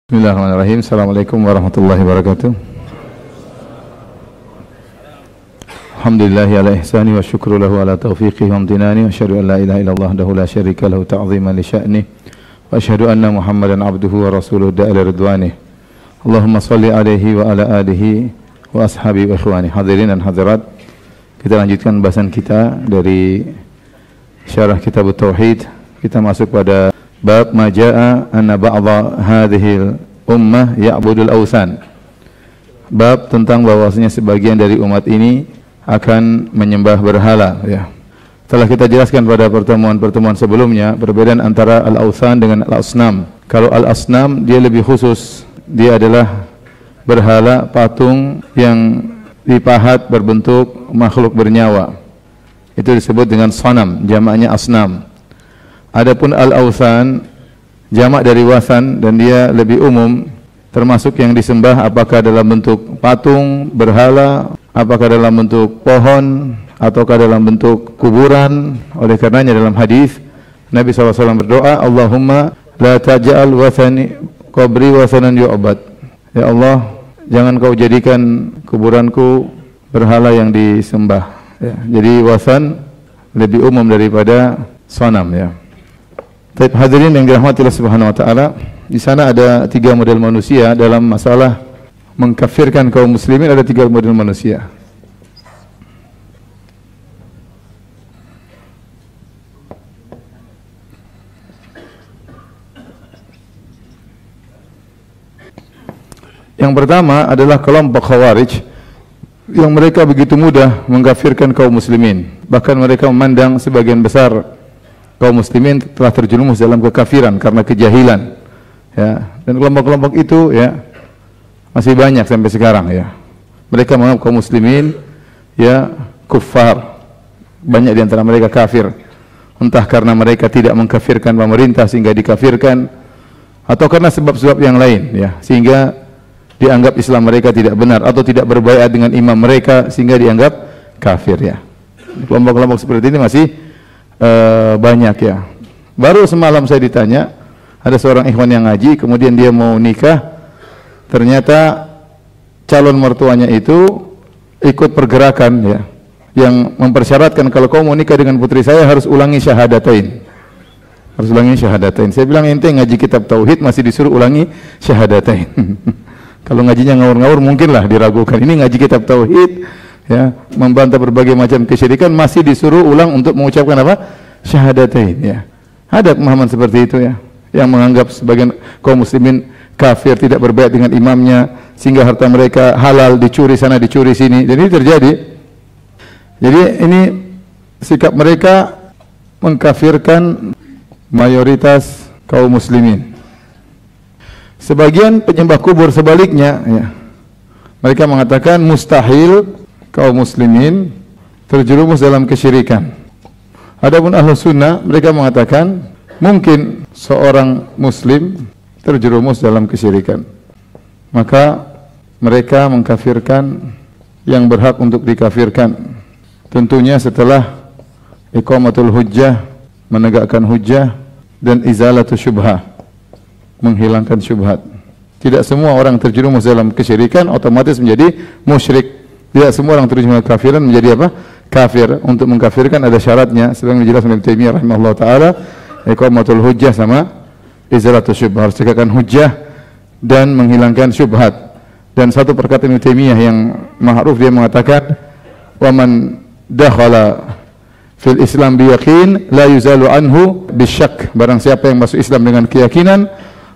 Bismillahirrahmanirrahim. Assalamualaikum warahmatullahi wabarakatuh. Alhamdulillahi ala ihsani wa syukru lahu ala taufiqihi wa amtinani wa asyhadu an la ilaha illallah wahdahu la syarika lahu ta'ziman li sya'ni wa asyhadu anna Muhammadan abduhu wa rasuluhu da'ila ridwani. Allahumma salli alaihi wa ala alihi wa ashabi wa ikhwani. Hadirin dan hadirat, kita lanjutkan bahasan kita dari syarah kitab Tauhid. Kita masuk pada bab majaa anna ba'dha hadhil ummah ya'budul awsan. Bab tentang bahwasanya sebagian dari umat ini akan menyembah berhala, ya. Telah kita jelaskan pada pertemuan-pertemuan sebelumnya perbedaan antara al-awsan dengan al-asnam. Kalau al-asnam dia lebih khusus, dia adalah berhala patung yang dipahat berbentuk makhluk bernyawa. Itu disebut dengan sanam, jamaknya asnam. Adapun al-awsan jamak dari wasan dan dia lebih umum, termasuk yang disembah apakah dalam bentuk patung, berhala, apakah dalam bentuk pohon, ataukah dalam bentuk kuburan. Oleh karenanya dalam hadis Nabi SAW berdoa, Allahumma la taj'al wathani qabri wasanan yu'bad. Ya Allah, jangan kau jadikan kuburanku berhala yang disembah, ya. Jadi wasan lebih umum daripada sanam, ya. Baik, hadirin yang dirahmati Allah Subhanahu wa taala, di sana ada 3 model manusia dalam masalah mengkafirkan kaum muslimin. Ada 3 model manusia. Yang pertama adalah kelompok Khawarij yang mereka begitu mudah mengkafirkan kaum muslimin. Bahkan mereka memandang sebagian besar kaum muslimin telah terjerumus dalam kekafiran karena kejahilan, ya. Dan kelompok-kelompok itu, ya, masih banyak sampai sekarang, ya. Mereka menganggap kaum muslimin, ya, kuffar. Banyak di antara mereka kafir, entah karena mereka tidak mengkafirkan pemerintah sehingga dikafirkan, atau karena sebab-sebab yang lain, ya, sehingga dianggap Islam mereka tidak benar, atau tidak berbaiat dengan imam mereka sehingga dianggap kafir, ya. Kelompok-kelompok seperti ini masih banyak, ya. Baru semalam saya ditanya, ada seorang ikhwan yang ngaji, kemudian dia mau nikah, ternyata calon mertuanya itu ikut pergerakan, ya, yang mempersyaratkan kalau kau mau nikah dengan putri saya harus ulangi syahadatain. Harus ulangi syahadatain. Saya bilang, ente ngaji kitab tauhid masih disuruh ulangi syahadatain. Kalau ngajinya ngawur-ngawur mungkinlah diragukan. Ini ngaji kitab tauhid, ya, membantah berbagai macam kesyirikan, masih disuruh ulang untuk mengucapkan apa? Syahadatain, ya. Ada pemahaman seperti itu, ya, yang menganggap sebagian kaum muslimin kafir, tidak berbaiat dengan imamnya sehingga harta mereka halal, dicuri sana dicuri sini. Jadi terjadi. Jadi ini sikap mereka mengkafirkan mayoritas kaum muslimin. Sebagian penyembah kubur sebaliknya, ya, mereka mengatakan mustahil kaum muslimin terjerumus dalam kesyirikan. Adapun ahlu sunnah, mereka mengatakan mungkin seorang muslim terjerumus dalam kesyirikan. Maka mereka mengkafirkan yang berhak untuk dikafirkan. Tentunya setelah iqamatul hujjah, menegakkan hujjah, dan izalatul syubhah, menghilangkan syubhat. Tidak semua orang terjerumus dalam kesyirikan otomatis menjadi musyrik. Tidak semua orang terjerumus kafiran menjadi apa? Kafir. Untuk mengkafirkan ada syaratnya, sebagaimana dijelaskan Ibnu Taimiyah rahimahullah taala, iqamatul hujjah sama izalatul syubhah, harus tegakkan hujjah dan menghilangkan syubhat. Dan satu perkataan Ibnu Taimiyah yang ma'ruf, dia mengatakan, "Wa man dakhala fil Islam biyaqin la yuzalu anhu bisyak." Barang siapa yang masuk Islam dengan keyakinan,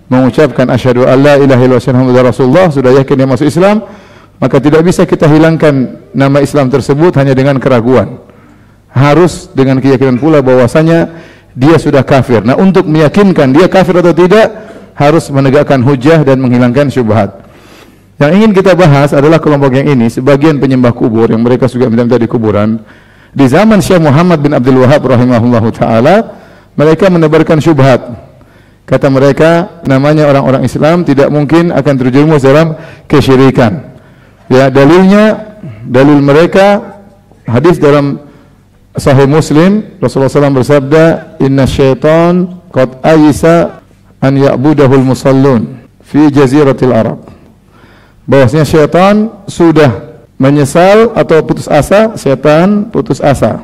mengucapkan asyhadu an la ilaha illallah Muhammadur Rasulullah, sudah yakin dia masuk Islam, maka tidak bisa kita hilangkan nama Islam tersebut hanya dengan keraguan. Harus dengan keyakinan pula bahwasanya dia sudah kafir. Nah, untuk meyakinkan dia kafir atau tidak, harus menegakkan hujjah dan menghilangkan syubhat. Yang ingin kita bahas adalah kelompok yang ini, sebagian penyembah kubur yang mereka juga minta di kuburan. Di zaman Syekh Muhammad bin Abdul Wahhab rahimahullahu taala, mereka menebarkan syubhat. Kata mereka, namanya orang-orang Islam tidak mungkin akan terjerumus dalam kesyirikan. Ya, dalil mereka hadis dalam Sahih Muslim, Rasulullah SAW bersabda, "Inna syaitan qad ayisa an ya'budahul musallun fi jaziratil Arab. Bahwasanya syaitan sudah menyesal atau putus asa, syaitan putus asa.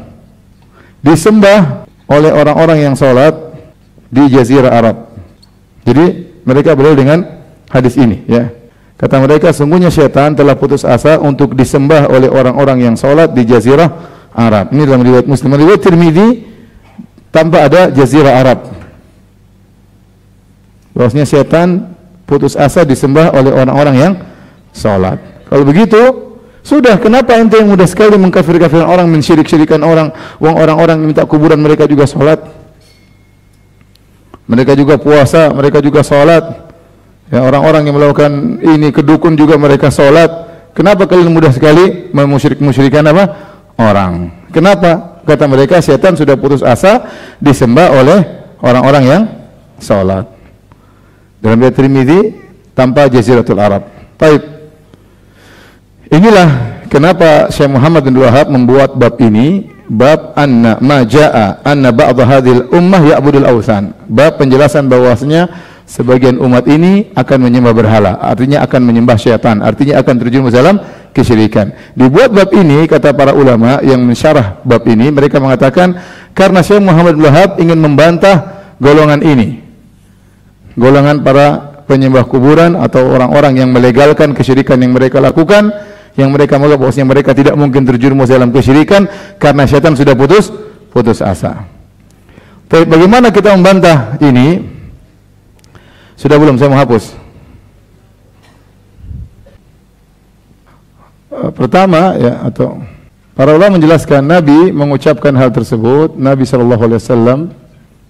Disembah oleh orang-orang yang salat di jazirah Arab. Jadi mereka berdalil dengan hadis ini, ya. Kata mereka, sungguhnya syaitan telah putus asa untuk disembah oleh orang-orang yang salat di jazirah Arab. Ini dalam riwayat Muslim. Riwayat Tirmidzi tanpa ada jazirah Arab. Bahwasanya syaitan putus asa disembah oleh orang-orang yang salat. Kalau begitu, sudah, kenapa ente yang mudah sekali mengkafir-kafirkan orang, mensyirik-syirikan orang, orang-orang yang minta kuburan mereka juga salat. Mereka juga puasa, mereka juga salat. Ya, orang-orang yang melakukan ini ke dukun juga mereka salat. Kenapa kalian mudah sekali memusyrik-musyrikan apa? Orang. Kenapa? Kata mereka, syaitan sudah putus asa disembah oleh orang-orang yang salat. Dalam riwayat Tirmidzi tanpa jaziratul Arab. Baik. Inilah kenapa Syekh Muhammad bin Wahab membuat bab ini, bab anna ma jaa anna ba'd hadhil ummah ya'budul awthan. Bab penjelasan bahwasanya sebagian umat ini akan menyembah berhala, artinya akan menyembah syaitan, artinya akan terjerumus dalam kesyirikan. Dibuat bab ini, kata para ulama yang mensyarah bab ini, mereka mengatakan karena Syekh Muhammad bin Wahab ingin membantah golongan ini. Golongan para penyembah kuburan atau orang-orang yang melegalkan kesyirikan yang mereka lakukan, yang mereka menganggap bahwasanya mereka tidak mungkin terjerumus dalam kesyirikan karena syaitan sudah putus asa. Tapi bagaimana kita membantah ini? Sudah belum saya menghapus? Pertama, ya, atau para ulama menjelaskan Nabi mengucapkan hal tersebut. Nabi SAW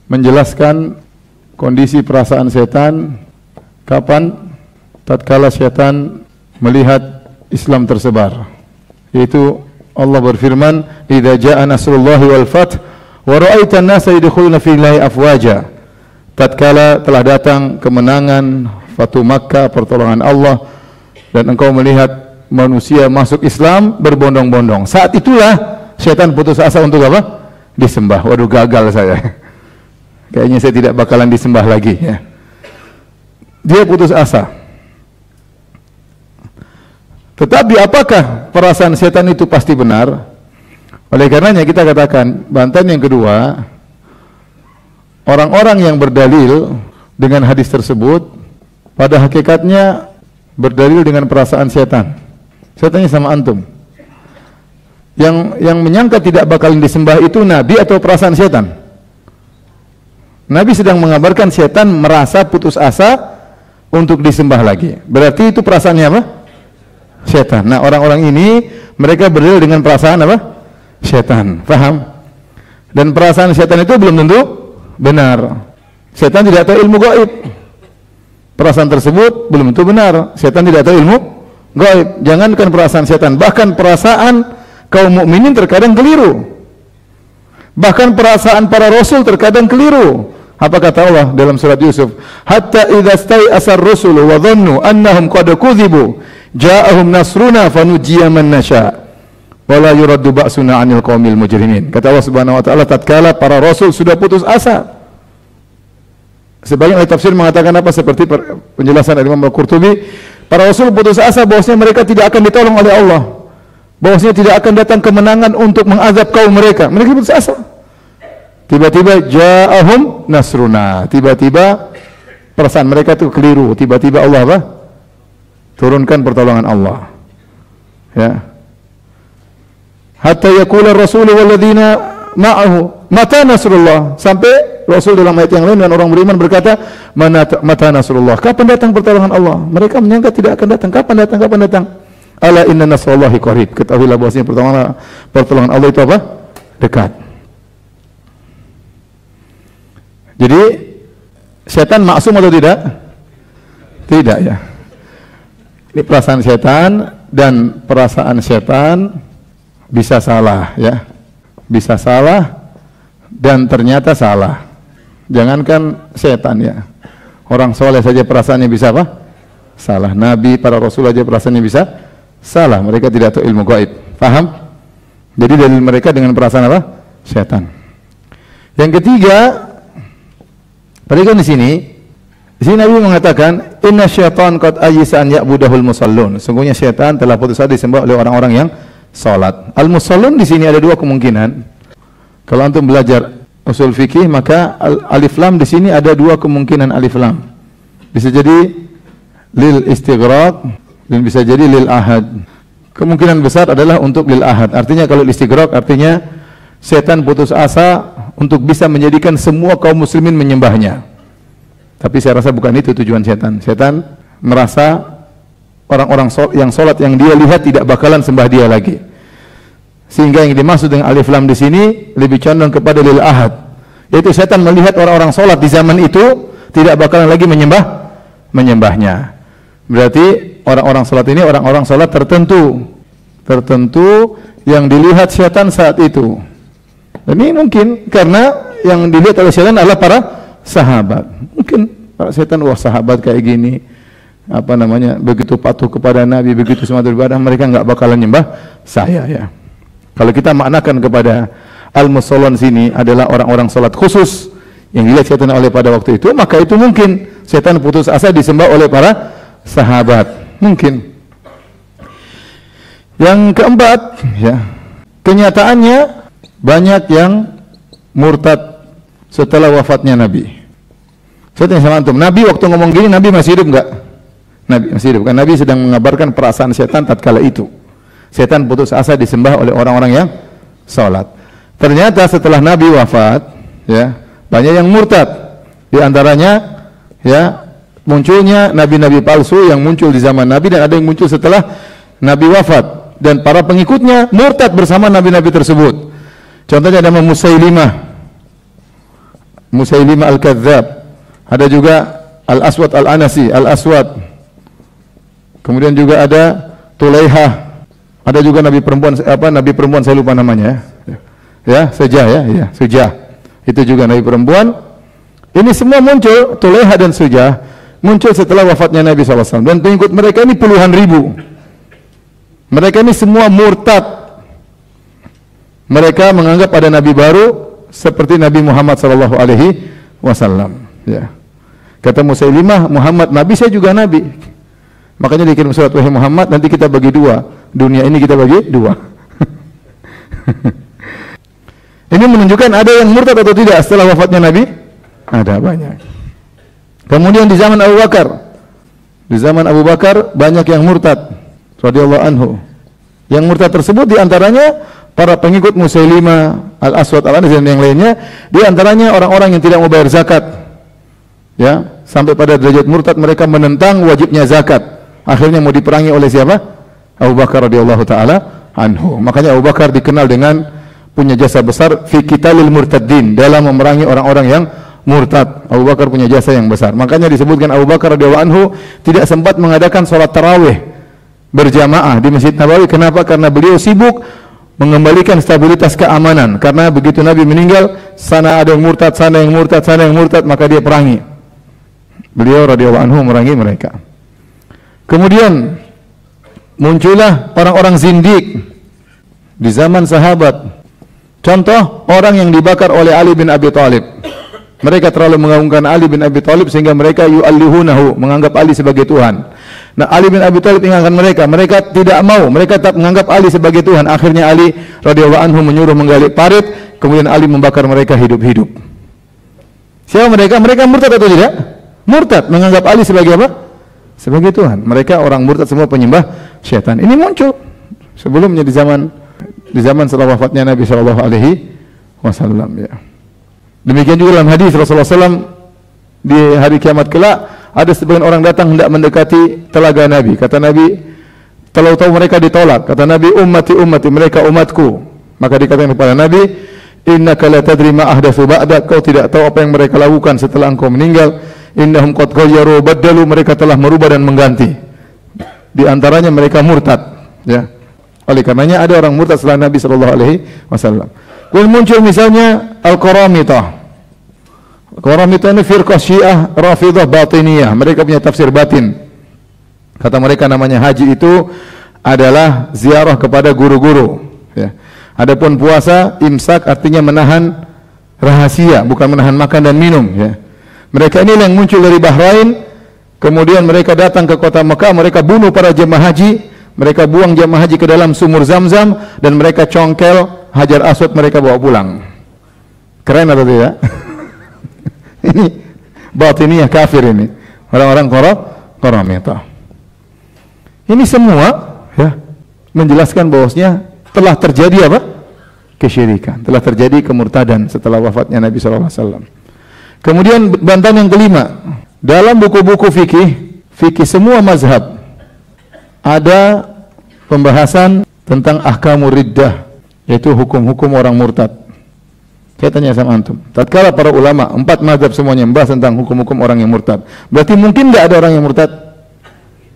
menjelaskan kondisi perasaan setan kapan? Tatkala setan melihat Islam tersebar. Yaitu Allah berfirman, "Idza jaa nasrullahi wal fath wa ra'aitan nasa yadkhuluna fi llahi afwaja." Tatkala telah datang kemenangan, Fatu Makkah, pertolongan Allah, dan engkau melihat manusia masuk Islam berbondong-bondong. Saat itulah setan putus asa untuk apa? Disembah. Waduh, gagal saya. Kayaknya saya tidak bakalan disembah lagi, ya. Dia putus asa. Tetapi apakah perasaan setan itu pasti benar? Oleh karenanya kita katakan, bantahan yang kedua, orang-orang yang berdalil dengan hadis tersebut pada hakikatnya berdalil dengan perasaan setan. Saya tanya sama antum, yang menyangka tidak bakalan disembah itu Nabi atau perasaan setan? Nabi sedang mengabarkan setan merasa putus asa untuk disembah lagi. Berarti itu perasaannya apa? Setan. Nah, orang-orang ini mereka berdalil dengan perasaan apa? Setan. Paham? Dan perasaan setan itu belum tentu benar. Setan tidak tahu ilmu gaib. Perasaan tersebut belum tentu benar. Setan tidak tahu ilmu gaib. Jangankan perasaan setan, bahkan perasaan kaum mukminin terkadang keliru. Bahkan perasaan para rasul terkadang keliru. Apa kata Allah dalam surat Yusuf? Hatta idza stai'asar rusulu wa dhannu annahum qad kudzibu ja'ahum nasruna fanujjiya man nasha wa la yuraddu ba'suna 'anil qaumil mujrimin. Kata Allah Subhanahu wa taala, tatkala para rasul sudah putus asa. Sebagian ahli tafsir mengatakan apa? Seperti penjelasan Imam Al-Qurtubi, para rasul putus asa bahwasanya mereka tidak akan ditolong oleh Allah, bahwasanya tidak akan datang kemenangan untuk mengazab kaum mereka. Mereka putus asa. Tiba-tiba ja'ahum nasruna. Tiba-tiba perasaan mereka itu keliru. Tiba-tiba Allah apa? Turunkan pertolongan Allah. Ya. Hatta yaqula ar-rasulu walladzina ma'ahu mata nasrullah. Sampai Rasul dalam ayat yang lain dan orang beriman berkata, mata nasrullah. Kapan datang pertolongan Allah? Mereka menyangka tidak akan datang. Kapan datang? Kapan datang? Ala inna nasrullahi qarib. Ketahuilah bahwasanya pertolongan Allah itu apa? Dekat. Jadi setan maksum atau tidak? Tidak, ya. Ini perasaan setan, dan perasaan setan bisa salah, ya. Bisa salah dan ternyata salah. Jangankan setan, ya. Orang soleh saja perasaannya bisa apa? Salah. Nabi, para rasul saja perasaannya bisa salah. Mereka tidak tahu ilmu gaib. Paham? Jadi dalil mereka dengan perasaan apa? Setan. Yang ketiga, perhatikan di sini, Di sini Nabi mengatakan, "Inna syaitan qad ayyisa an ya'budahul musallun." Sungguhnya syaitan telah putus asa disembah oleh orang-orang yang salat. Al-musallun di sini ada dua kemungkinan. Kalau antum belajar usul fikih, maka alif lam di sini ada dua kemungkinan alif lam. Bisa jadi lil istighraq dan bisa jadi lil ahad. Kemungkinan besar adalah untuk lil ahad. Artinya kalau istighraq artinya setan putus asa untuk bisa menjadikan semua kaum muslimin menyembahnya. Tapi saya rasa bukan itu tujuan setan. Setan merasa orang-orang yang salat yang dia lihat tidak bakalan sembah dia lagi. Sehingga yang dimaksud dengan alif lam di sini lebih condong kepada lil ahad. Yaitu setan melihat orang-orang salat di zaman itu tidak bakalan lagi menyembahnya. Berarti orang-orang salat ini orang-orang salat tertentu yang dilihat setan saat itu. Ini mungkin karena yang dilihat oleh setan adalah para sahabat. Mungkin para setan, wah sahabat kayak gini, begitu patuh kepada Nabi, begitu semangat beribadah, mereka enggak bakalan nyembah saya ya. Kalau kita maknakan kepada al-musallun sini adalah orang-orang salat khusus yang dilihat setan oleh pada waktu itu, maka itu mungkin setan putus asa disembah oleh para sahabat. Mungkin. Yang keempat, ya, kenyataannya banyak yang murtad setelah wafatnya Nabi. Saya tanya sama antum, Nabi waktu ngomong gini, Nabi masih hidup enggak? Nabi masih hidup kan? Nabi sedang mengabarkan perasaan setan tatkala itu. Setan putus asa disembah oleh orang-orang yang salat. Ternyata setelah Nabi wafat, ya, banyak yang murtad. Di antaranya, ya, munculnya nabi-nabi palsu yang muncul di zaman Nabi dan ada yang muncul setelah Nabi wafat dan para pengikutnya murtad bersama nabi-nabi tersebut. Contohnya ada Musailimah al-Kadzdzab. Ada juga Al-Aswad al-Anasi, Al-Aswad. Kemudian juga ada Tulaihah. Ada juga nabi perempuan saya lupa namanya ya. Ya, Sujah. Itu juga nabi perempuan. Ini semua muncul, Tulaihah dan Sujah muncul setelah wafatnya Nabi SAW. Dan pengikut mereka ini puluhan ribu. Mereka ini semua murtad. Mereka menganggap ada nabi baru seperti Nabi Muhammad SAW. Ya. Kata Musailimah, Muhammad nabi, saya juga nabi. Makanya dikirim surat, wahai Muhammad, nanti kita bagi dua. Dunia ini kita bagi dua. Ini menunjukkan ada yang murtad atau tidak setelah wafatnya Nabi? Ada banyak. Kemudian di zaman Abu Bakar banyak yang murtad radhiyallahu anhu. Yang murtad tersebut di antaranya para pengikut Musailimah, Al-Aswad al-Anasi dan yang lainnya, di antaranya orang-orang yang tidak mau bayar zakat. Ya, sampai pada derajat murtad mereka menentang wajibnya zakat. Akhirnya mau diperangi oleh siapa? Abu Bakar radhiyallahu taala anhu. Makanya Abu Bakar dikenal dengan punya jasa besar fi qitalil murtaddin, dalam memerangi orang-orang yang murtad. Abu Bakar punya jasa yang besar. Makanya disebutkan Abu Bakar radhiyallahu anhu tidak sempat mengadakan salat tarawih berjamaah di Masjid Nabawi. Kenapa? Karena beliau sibuk mengembalikan stabilitas keamanan. Karena begitu Nabi meninggal, sana ada yang murtad, sana yang murtad, maka dia perangi. Beliau radhiyallahu anhu merangi mereka. Kemudian muncullah orang-orang zindik di zaman sahabat. Contoh, orang yang dibakar oleh Ali bin Abi Thalib. Mereka terlalu mengagungkan Ali bin Abi Thalib sehingga mereka yu'allihunahu, menganggap Ali sebagai Tuhan. Nah, Ali bin Abi Thalib ingatkan mereka tidak mau, mereka tetap menganggap Ali sebagai Tuhan. Akhirnya Ali radhiyallahu anhu menyuruh menggali parit, kemudian Ali membakar mereka hidup-hidup. Siapa mereka? Mereka murtad atau tidak? Murtad, menganggap Ali sebagai apa? Sebagai Tuhan. Mereka orang murtad semua penyembah syaitan. Ini muncul sebelumnya di zaman setelah wafatnya Nabi sallallahu alaihi wasallam ya. Demikian juga dalam hadis Rasulullah SAW di hari kiamat kelak ada sebagian orang datang hendak mendekati telaga Nabi. Kata Nabi, tahu mereka ditolak. Kata Nabi, ummati mereka umatku. Maka dikatakan kepada Nabi, innaka la tadri ma ahdatsu ba'dak, kau tidak tahu apa yang mereka lakukan setelah engkau meninggal. Innahum qad ghayyaru baddalu, mereka telah merubah dan mengganti. Di antaranya mereka murtad, ya. Oleh karenanya ada orang murtad setelah Nabi sallallahu alaihi wasallam. Kemudian muncul misalnya Al-Qaramitah. Qaramitah ini firqah Syiah Rafidah Batiniyah. Mereka punya tafsir batin. Kata mereka namanya haji itu adalah ziarah kepada guru-guru, ya. Adapun puasa, imsak artinya menahan rahasia, bukan menahan makan dan minum, ya. Mereka ini yang muncul dari Bahrain, kemudian mereka datang ke kota Mekah, mereka bunuh para jemaah haji, mereka buang jemaah haji ke dalam sumur Zam-Zam, dan mereka congkel Hajar Aswad, mereka bawa pulang. Keren atau tidak? Ini batiniyah kafir ini. Orang-orang Qaramita. Ini semua ya menjelaskan bahwasanya telah terjadi apa? Kesyirikan. Telah terjadi kemurtadan setelah wafatnya Nabi sallallahu alaihi wasallam. Kemudian bantahan yang kelima, dalam buku-buku fikih semua mazhab ada pembahasan tentang ahkamur riddah, yaitu hukum-hukum orang murtad. Saya tanya sama antum, tatkala para ulama 4 mazhab semuanya membahas tentang hukum-hukum orang yang murtad, berarti mungkin nggak ada orang yang murtad?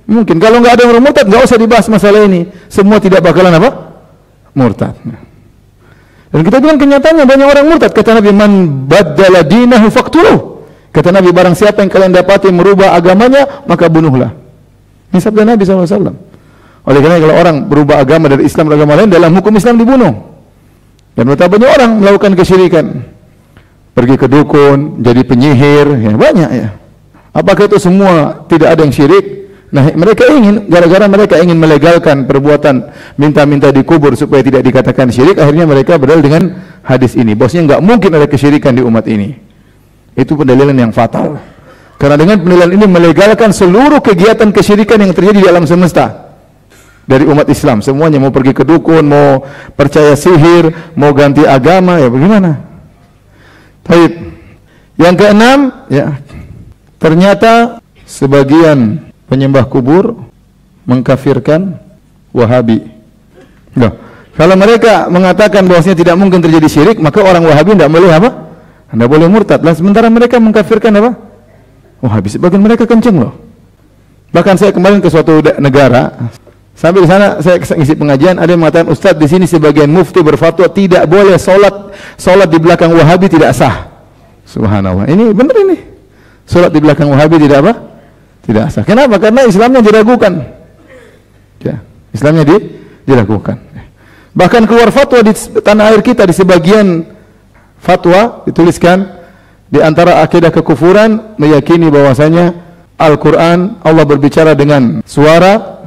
Mungkin. Kalau nggak ada orang murtad, nggak usah dibahas masalah ini. Semua tidak bakalan apa? Murtad. Dan kita bilang kenyataannya banyak orang murtad. Kata Nabi, man baddala dinahu faqtuluh. Kata Nabi, barang siapa yang kalian dapati merubah agamanya, maka bunuhlah. Ini sabda Nabi SAW. Oleh karena kalau orang berubah agama dari Islam ke agama lain, dalam hukum Islam dibunuh. Dan betapa banyak orang melakukan kesyirikan, pergi ke dukun, jadi penyihir, ya banyak ya. Apakah itu semua tidak ada yang syirik? Nah, mereka ingin, gara-gara mereka ingin melegalkan perbuatan minta-minta dikubur supaya tidak dikatakan syirik, akhirnya mereka berdalil dengan hadis ini. Bosnya nggak mungkin ada kesyirikan di umat ini. Itu pendalilan yang fatal. Karena dengan pendalilan ini melegalkan seluruh kegiatan kesyirikan yang terjadi di alam semesta. Dari umat Islam, semuanya mau pergi ke dukun, mau percaya sihir, mau ganti agama, ya bagaimana? Baik. Yang keenam, ya, ternyata sebagian penyembah kubur mengkafirkan Wahabi. Nah, kalau mereka mengatakan bahwasanya tidak mungkin terjadi syirik, maka orang Wahabi tidak boleh apa? Tidak boleh murtad. Lah sementara mereka mengkafirkan apa? Wahabi. Sebagian mereka kenceng loh. Bahkan saya kemarin ke suatu negara. Sampai di sana saya ngisi pengajian, ada yang mengatakan, Ustaz, di sini sebagian mufti berfatwa tidak boleh salat di belakang Wahabi, tidak sah. Subhanallah. Ini benar ini. Salat di belakang Wahabi tidak apa? Tidak sah. Kenapa? Karena Islamnya diragukan. Ya, Islamnya diragukan. Bahkan keluar fatwa di tanah air kita, di sebagian fatwa dituliskan di antara akidah kekufuran meyakini bahwasanya Al-Qur'an Allah berbicara dengan suara.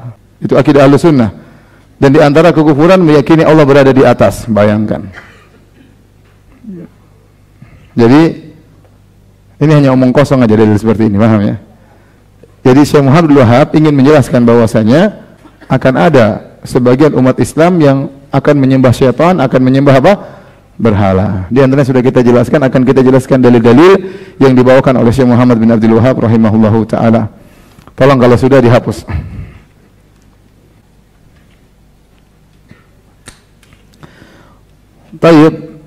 Itu akidah Ahlussunnah. Dan di antara kekufuran meyakini Allah berada di atas. Bayangkan. Jadi ini hanya omong kosong aja dari seperti ini, paham ya? Jadi Syekh Muhammad Abdul Wahab ingin menjelaskan bahwasanya akan ada sebagian umat Islam yang akan menyembah syaitan, akan menyembah apa? Berhala. Di antaranya sudah kita jelaskan, akan kita jelaskan dalil-dalil yang dibawakan oleh Syekh Muhammad bin Abdul Wahab rahimahullahu taala. Tolong kalau sudah dihapus. Baik,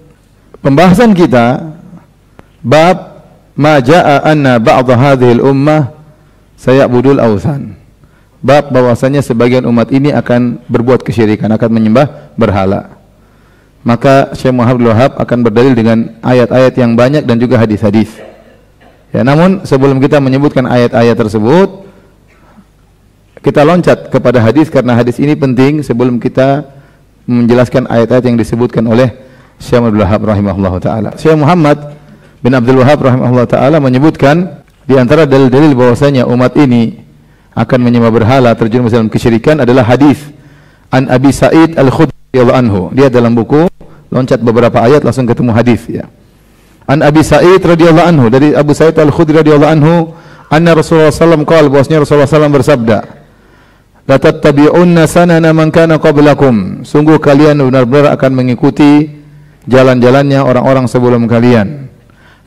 pembahasan kita bab ma jaa anna ba'd hadhihi al-ummah sayabudul awthan. Bab bahwasanya sebagian umat ini akan berbuat kesyirikan, akan menyembah berhala. Maka Syekh Muhammad Abdul Wahab akan berdalil dengan ayat-ayat yang banyak dan juga hadis-hadis. Ya, namun sebelum kita menyebutkan ayat-ayat tersebut, kita loncat kepada hadis karena hadis ini penting sebelum kita menjelaskan ayat-ayat yang disebutkan oleh Syekh Abdul Wahab rahimahullahu taala. Syekh Muhammad bin Abdul Wahab rahimahullahu taala menyebutkan di antara dalil-dalil bahwasanya umat ini akan menyembah berhala, terjerumus dalam kesyirikan adalah hadis An Abi Sa'id Al-Khudri radhiyallahu anhu. Dia dalam buku loncat beberapa ayat langsung ketemu hadis ya. An Abi Sa'id radhiyallahu anhu, dari Abu Sa'id Al-Khudri radhiyallahu anhu, anna Rasulullah sallallahu alaihi wasallam qala, bahwasanya Rasulullah sallallahu bersabda, la tattabi'unna sanana man kana qablakum. Sungguh kalian benar-benar akan mengikuti jalan-jalannya orang-orang sebelum kalian.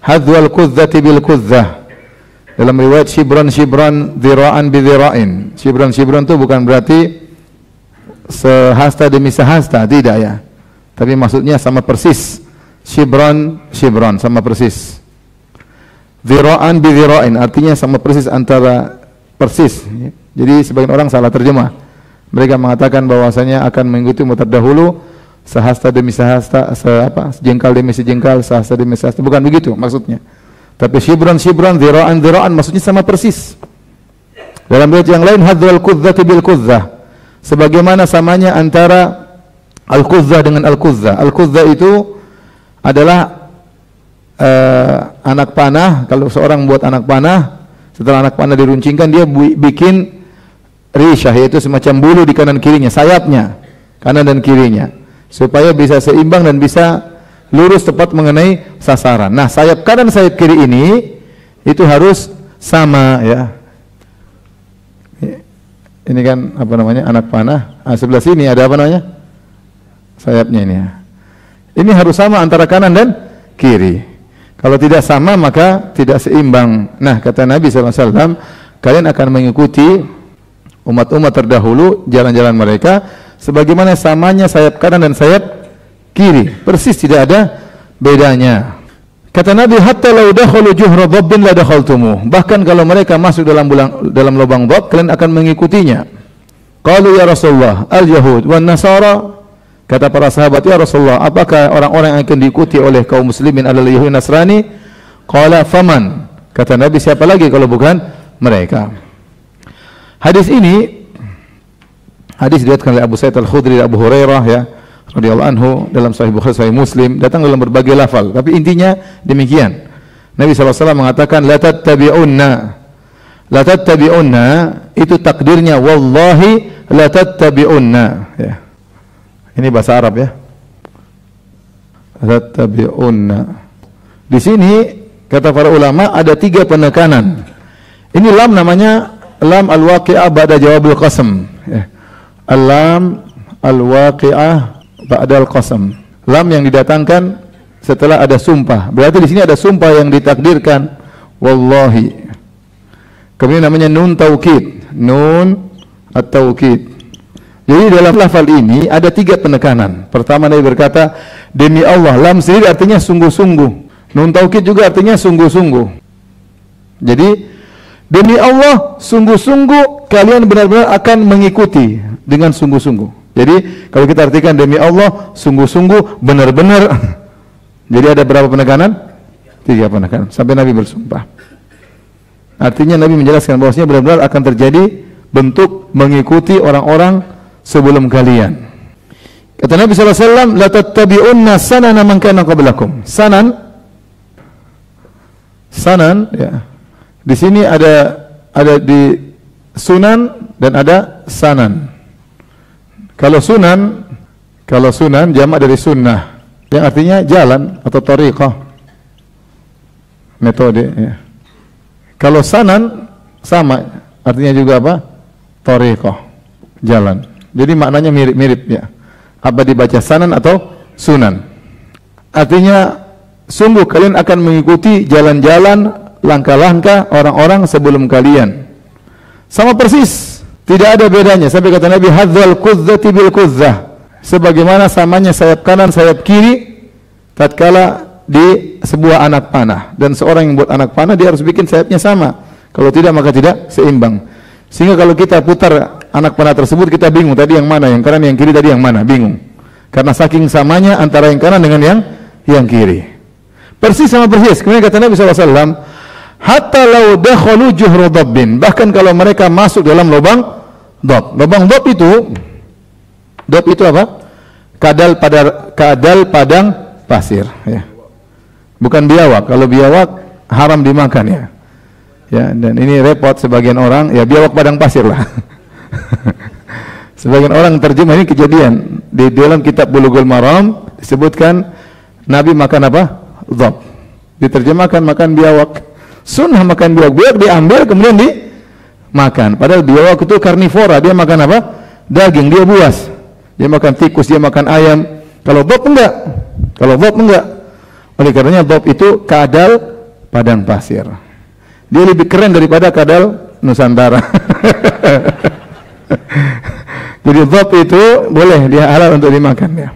Hadzwal qudzati bil qudzah. Dalam riwayat shibran dhira'an bi dhira'in. Shibran itu bukan berarti sehasta demi sehasta, tidak ya. Tapi maksudnya sama persis. Shibran sama persis. Dhira'an bi dhira'in artinya sama persis, antara persis. Jadi sebagian orang salah terjemah. Mereka mengatakan bahwasanya akan mengikuti umat terdahulu sehasta demi sehasta, sejengkal demi sejengkal, sehasta demi sehasta. Bukan begitu maksudnya. Tapi shibran, dhira'an maksudnya sama persis. Dalam riwayat yang lain hadzal qudzati bil qudzah. Sebagaimana samanya antara al-qudzah dengan al-qudzah. Al-qudzah itu adalah anak panah, kalau seorang buat anak panah, setelah anak panah diruncingkan dia bikin risyah, yaitu semacam bulu di kanan kirinya, sayapnya kanan dan kirinya, supaya bisa seimbang dan bisa lurus tepat mengenai sasaran. Nah, sayap kanan sayap kiri ini itu harus sama ya. Ini kan apa namanya, anak panah. Sebelah sini ada apa namanya, sayapnya ini ya. Ini harus sama antara kanan dan kiri. Kalau tidak sama maka tidak seimbang. Nah, kata Nabi SAW, kalian akan mengikuti umat-umat terdahulu, jalan-jalan mereka, sebagaimana samanya sayap kanan dan sayap kiri. Persis, tidak ada bedanya. Kata Nabi, hatta law dakhalu juhra dhabbin la dakhaltumuh. Bahkan kalau mereka masuk dalam lubang dhab, kalian akan mengikutinya. Qalu ya Rasulullah, al-yahud wan nasara. Kata para sahabat, ya Rasulullah, apakah orang-orang yang akan diikuti oleh kaum muslimin adalah Yahudi Nasrani? Qala faman. Kata Nabi, siapa lagi kalau bukan mereka? Hadis ini diriwayatkan oleh Abu Sa'id Al-Khudri dan Abu Hurairah ya, radhiyallahu anhu, dalam Sahih Bukhari, Sahih Muslim, datang dalam berbagai lafal, tapi intinya demikian. Nabi SAW mengatakan la tattabi'unna, itu takdirnya wallahi la tattabi'unna ya. Ini bahasa Arab ya. La tattabi'unna. Di sini kata para ulama ada 3 penekanan. Ini lam namanya lam al-waqi'ah ba'da jawabil qasam ya. Lam al-waqi'ah ba'dal qasam. Lam yang didatangkan setelah ada sumpah. Berarti di sini ada sumpah yang ditakdirkan wallahi. Kemudian namanya nun taukid. Nun at-taukid. Jadi dalam lafal ini ada 3 penekanan. Pertama Nabi berkata demi Allah. Lam sendiri artinya sungguh-sungguh. Nun taukid juga artinya sungguh-sungguh. Jadi demi Allah sungguh-sungguh kalian benar-benar akan mengikuti dengan sungguh-sungguh. Jadi kalau kita artikan demi Allah sungguh-sungguh benar-benar. Jadi ada berapa penekanan? 3 penekanan. Sampai Nabi bersumpah. Artinya Nabi menjelaskan bahwasanya benar-benar akan terjadi bentuk mengikuti orang-orang sebelum kalian. Kata Nabi SAW, la tattabi'unna sanana man kana qablakum. Sanan ya. Di sini ada di sunan dan ada sanan. Kalau sunan jamak dari sunnah, yang artinya jalan atau thariqah, metode ya. Kalau sanan sama, artinya juga apa? Thariqah, jalan. Jadi maknanya mirip-mirip ya. Apa dibaca sanan atau sunan? Artinya sungguh kalian akan mengikuti jalan-jalan, langkah-langkah orang-orang sebelum kalian. Sama persis, tidak ada bedanya. Sampai kata Nabi, hadzal qudzati bil qudzah. Sebagaimana samanya sayap kanan, sayap kiri tatkala di sebuah anak panah. Dan seorang yang buat anak panah dia harus bikin sayapnya sama. Kalau tidak maka tidak seimbang. Sehingga kalau kita putar anak panah tersebut kita bingung tadi yang mana, yang kanan, yang kiri tadi yang mana, bingung. Karena saking samanya antara yang kanan dengan yang kiri. Persis sama persis. Kemudian kata Nabi SAW, hatta law dakhalu juhra dhabbin. Bahkan kalau mereka masuk dalam lubang dhab. Lubang dhab itu apa? Kadal padang pasir ya. Bukan biawak. Kalau biawak haram dimakan ya. Ya, dan ini repot sebagian orang, ya biawak padang pasir lah. Sebagian orang terjemah ini kejadian di dalam kitab Bulughul Maram disebutkan Nabi makan apa? Dhab. Diterjemahkan makan biawak. Sunnah makan biawak. Biawak diambil kemudian dimakan. Padahal biawak itu karnivora, dia makan apa? Daging, dia buas. Dia makan tikus, dia makan ayam. Kalau dhab enggak. Oleh karenanya dhab itu kadal padang pasir. Dia lebih keren daripada kadal Nusantara. Jadi dhab itu boleh, dia halal untuk dimakan ya.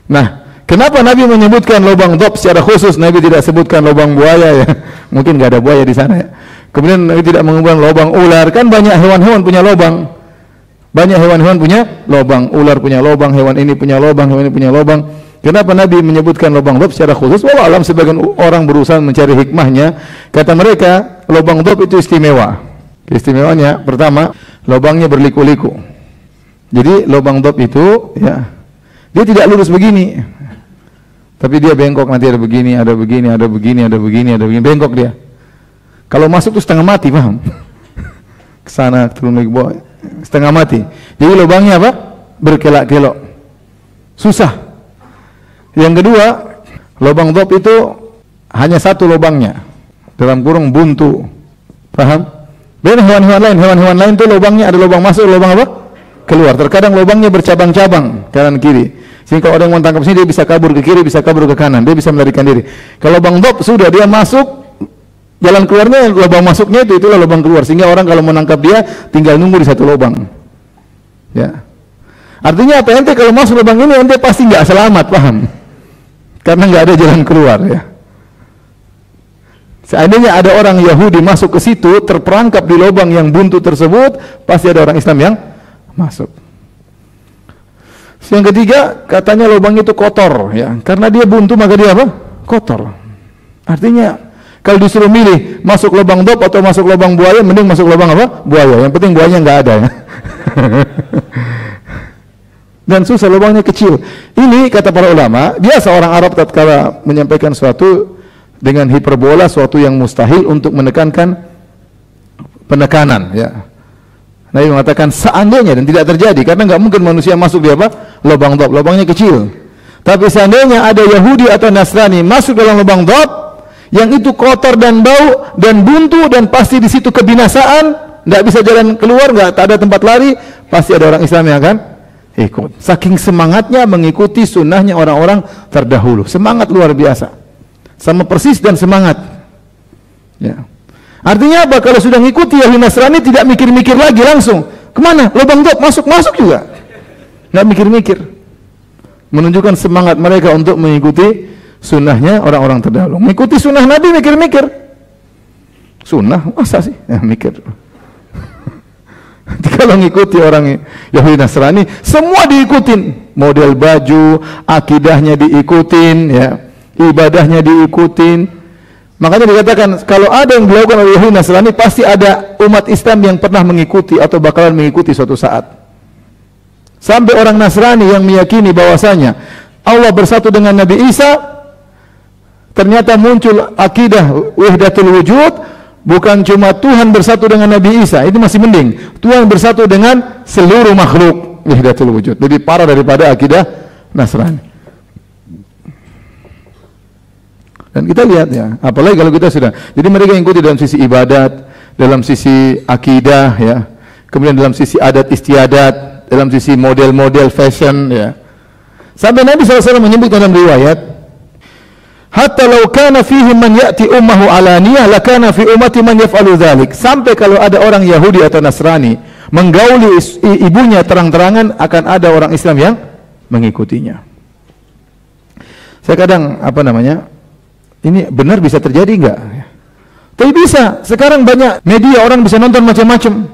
Nah, kenapa Nabi menyebutkan lubang dhab secara khusus? Nabi tidak sebutkan lubang buaya ya. Mungkin nggak ada buaya di sana ya. Kemudian Nabi tidak mengubah lubang ular. Kan banyak hewan-hewan punya lubang. Banyak hewan-hewan punya lubang. Ular punya lubang, hewan ini punya lubang, hewan ini punya lubang. Kenapa Nabi menyebutkan lubang dhab secara khusus? Wallahu alam, sebagian orang berusaha mencari hikmahnya. Kata mereka, lubang dhab itu istimewa. Istimewanya pertama, lubangnya berliku-liku. Jadi lubang dhab itu ya, dia tidak lurus begini. Tapi dia bengkok, nanti ada begini, ada begini, ada begini, ada begini, ada begini, bengkok dia. Kalau masuk tuh setengah mati, paham? Kesana, turun lagi bawah, setengah mati. Jadi lubangnya apa? Berkelok-kelok. Susah. Yang kedua, lubang dhab itu hanya satu lubangnya. Dalam kurung buntu. Paham? Beda hewan-hewan lain tuh lubangnya ada lubang masuk, lubang apa? Keluar. Terkadang lubangnya bercabang-cabang kanan kiri. Sehingga kalau orang mau tangkap sini dia bisa kabur ke kiri, bisa kabur ke kanan, dia bisa melarikan diri. Kalau lubang dhab sudah dia masuk, jalan keluarnya lubang masuknya itulah lubang keluar. Sehingga orang kalau menangkap dia tinggal nunggu di satu lubang. Ya. Artinya apa? Ente kalau masuk lubang ini ente pasti nggak selamat, paham? Karena nggak ada jalan keluar ya. Seandainya ada orang Yahudi masuk ke situ, terperangkap di lubang yang buntu tersebut, pasti ada orang Islam yang masuk. Yang ketiga, katanya lubang itu kotor ya. Karena dia buntu maka dia apa? Kotor. Artinya kalau disuruh milih masuk lubang dhab atau masuk lubang buaya, mending masuk lubang apa? Buaya. Yang penting buayanya nggak ada ya. Dan susah, lubangnya kecil. Ini kata para ulama, biasa orang Arab tatkala menyampaikan suatu dengan hiperbola, suatu yang mustahil untuk menekankan penekanan ya. Nabi mengatakan seandainya, dan tidak terjadi karena nggak mungkin manusia masuk di apa? Lubang dhab, lubangnya kecil. Tapi seandainya ada Yahudi atau Nasrani masuk dalam lubang dhab yang itu kotor dan bau dan buntu dan pasti di situ kebinasaan, nggak bisa jalan keluar, nggak ada tempat lari, pasti ada orang Islam yang akan ikut. Saking semangatnya mengikuti sunnahnya orang-orang terdahulu, semangat luar biasa, sama persis dan semangat. Ya. Artinya apa? Kalau sudah mengikuti Yahudi Nasrani tidak mikir-mikir lagi, langsung kemana? Lubang dhab, masuk juga, nggak mikir-mikir. Menunjukkan semangat mereka untuk mengikuti sunnahnya orang-orang terdahulu. Mengikuti sunnah Nabi mikir-mikir. Sunnah masa sih? Ya, mikir. Kalau ngikuti orang Yahudi Nasrani, semua diikutin. Model baju, akidahnya diikutin, ya, ibadahnya diikutin. Makanya dikatakan kalau ada yang dilakukan oleh Yahudi Nasrani, pasti ada umat Islam yang pernah mengikuti atau bakalan mengikuti suatu saat. Sampai orang Nasrani yang meyakini bahwasanya Allah bersatu dengan Nabi Isa, ternyata muncul akidah wahdatul wujud, bukan cuma Tuhan bersatu dengan Nabi Isa, itu masih mending. Tuhan bersatu dengan seluruh makhluk, wahdatul wujud. Lebih parah daripada akidah Nasrani. Dan kita lihat ya, apalagi kalau kita sudah, jadi mereka ikuti dalam sisi ibadat, dalam sisi akidah ya, kemudian dalam sisi adat istiadat, dalam sisi model-model fashion ya. Sampai Nabi SAW menyebut dalam riwayat, hatta law kana fihi man ya'ti ummahu alaniyah lakana fi ummati man yaf'alu dzalik. Sampai kalau ada orang Yahudi atau Nasrani menggauli ibunya terang-terangan, akan ada orang Islam yang mengikutinya. Saya kadang ini benar bisa terjadi enggak? Tapi bisa. Sekarang banyak media, orang bisa nonton macam-macam.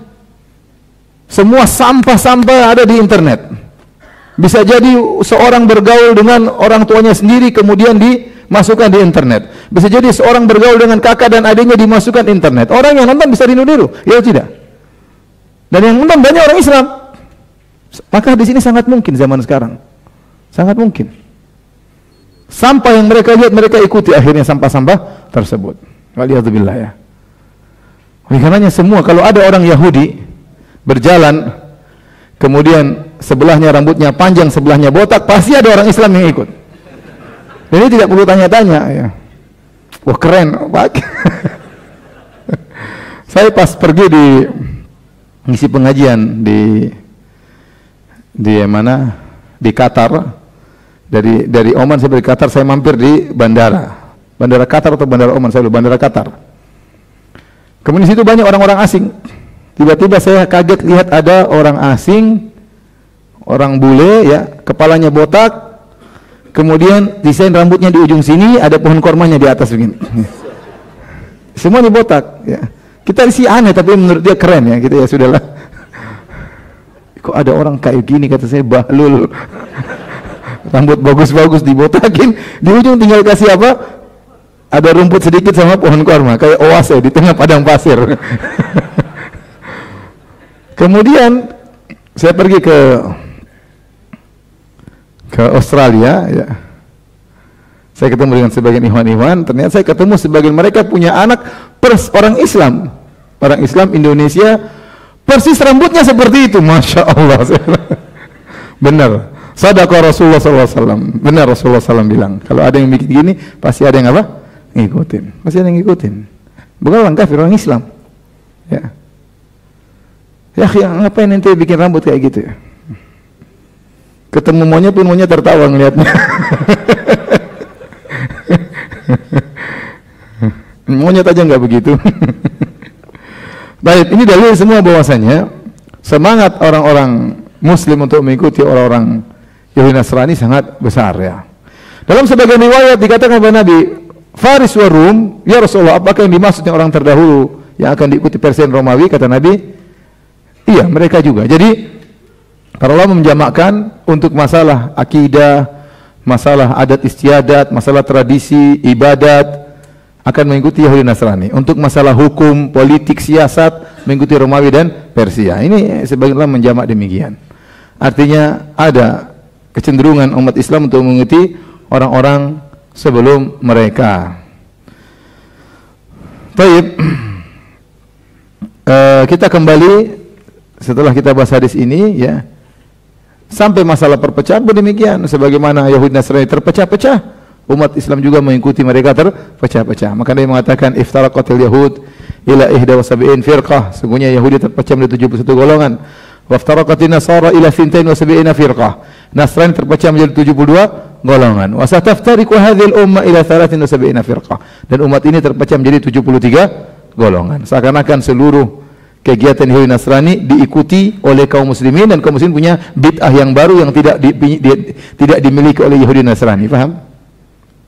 Semua sampah-sampah ada di internet. Bisa jadi seorang bergaul dengan orang tuanya sendiri kemudian dimasukkan di internet. Bisa jadi seorang bergaul dengan kakak dan adiknya dimasukkan internet. Orang yang nonton bisa diniru, ya tidak? Dan yang nonton banyak orang Islam. Maka di sini sangat mungkin zaman sekarang. Sangat mungkin. Sampah yang mereka lihat, mereka ikuti akhirnya sampah-sampah tersebut. Waliyadzubillah ya. Oleh karenanya semua, kalau ada orang Yahudi berjalan, kemudian sebelahnya rambutnya panjang, sebelahnya botak, pasti ada orang Islam yang ikut. Jadi tidak perlu tanya-tanya ya. Wah keren, Pak. Saya pas pergi di ngisi pengajian di mana? Di Qatar. Dari Oman saya dari Qatar, saya mampir di bandara Qatar atau bandara Oman, saya lupa, bandara Qatar. Kemudian di situ banyak orang-orang asing. Tiba-tiba saya kaget lihat ada orang asing, orang bule ya, kepalanya botak, kemudian desain rambutnya di ujung sini, ada pohon kormanya di atas begini. Semuanya botak ya. Kita sih aneh tapi menurut dia keren ya, gitu ya, sudahlah. Kok ada orang kayak gini, kata saya, bahlul. Rambut bagus-bagus dibotakin, di ujung tinggal kasih apa? Ada rumput sedikit sama pohon korma, kayak oase di tengah padang pasir. Kemudian saya pergi ke Australia ya. Saya ketemu dengan sebagian ikhwan-ikhwan, ternyata saya ketemu sebagian mereka punya anak orang Islam. Orang Islam Indonesia persis rambutnya seperti itu, Masya Allah. Benar. Sadaqah Rasulullah SAW. Benar Rasulullah SAW bilang, kalau ada yang bikin gini, pasti ada yang apa? Ngikutin. Pasti ada yang ngikutin. Bukan orang kafir, orang Islam. Ya. Ya, ngapain ente bikin rambut kayak gitu ya? Ketemu monyet pun monyet tertawa ngeliatnya. Monyet aja nggak begitu. Baik, ini dalil semua bahwasanya semangat orang-orang Muslim untuk mengikuti orang-orang Yahudi Nasrani sangat besar ya. Dalam sebagian riwayat dikatakan kepada Nabi, Faris wa Rum, ya Rasulullah, apakah yang dimaksudnya orang terdahulu yang akan diikuti Persia dan Romawi? Kata Nabi, iya, mereka juga. Jadi para ulama menjamakkan untuk masalah akidah, masalah adat istiadat, masalah tradisi, ibadat akan mengikuti Yahudi Nasrani. Untuk masalah hukum, politik, siasat mengikuti Romawi dan Persia. Ini sebagian ulama menjamak demikian. Artinya ada kecenderungan umat Islam untuk mengikuti orang-orang sebelum mereka. Baik. Kita kembali setelah kita bahas hadis ini ya. Sampai masalah perpecahan pun demikian, sebagaimana Yahudi Nasrani terpecah-pecah, umat Islam juga mengikuti mereka terpecah-pecah. Maka dia mengatakan iftaraqatil yahud ila 71 firqah, sungguhnya Yahudi terpecah menjadi 71 golongan. Waftaraqatin nasara ila 72 firqah, Nasrani terpecah menjadi 72 golongan. Wa sataftariqu hadhil ummah ila 73 firqah, dan umat ini terpecah menjadi 73 golongan. Seakan-akan seluruh kegiatan Yahudi Nasrani diikuti oleh kaum muslimin, dan kaum muslimin punya bid'ah yang baru yang tidak dimiliki oleh Yahudi Nasrani. Paham?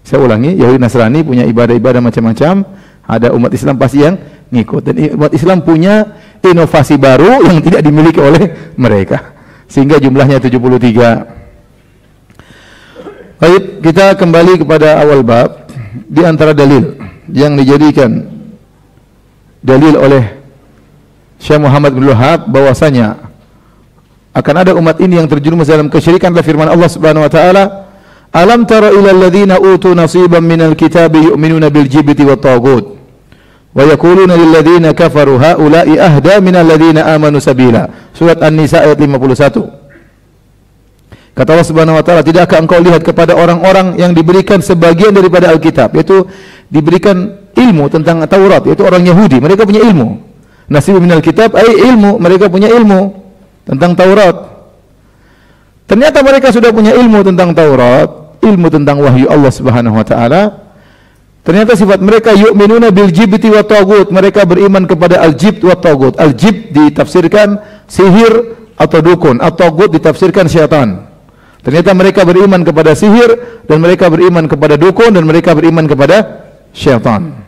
Saya ulangi, Yahudi Nasrani punya ibadah-ibadah macam-macam, ada umat Islam pasti yang ngikut, dan umat Islam punya inovasi baru yang tidak dimiliki oleh mereka, sehingga jumlahnya 73. Baik, kita kembali kepada awal bab. Di antara dalil yang dijadikan dalil oleh Syekh Muhammad bin Wahab bahwasanya akan ada umat ini yang terjerumus dalam kesyirikan adalah firman Allah Subhanahu wa taala, "Alam tara ila alladziina utu nasiban minal kitabi yu'minuna bil jibti wat taghut wa yaquluna lil ladziina kafaru haula'i ahda minal ladziina amanu sabila." Surat An-Nisa ayat 51. Kata Allah Subhanahu wa taala, tidakkah engkau lihat kepada orang-orang yang diberikan sebagian daripada Alkitab, yaitu diberikan ilmu tentang Taurat, yaitu orang Yahudi, mereka punya ilmu. Nasib minal kitab ay ilmu, mereka punya ilmu tentang Taurat. Ternyata mereka sudah punya ilmu tentang Taurat, ilmu tentang wahyu Allah Subhanahu wa taala. Ternyata sifat mereka yu'minuna bil jibti wa taghut, mereka beriman kepada al-jibt wa taghut. Al-jibt ditafsirkan sihir atau dukun, atau taghut ditafsirkan syaitan. Ternyata mereka beriman kepada sihir, dan mereka beriman kepada dukun, dan mereka beriman kepada syaitan.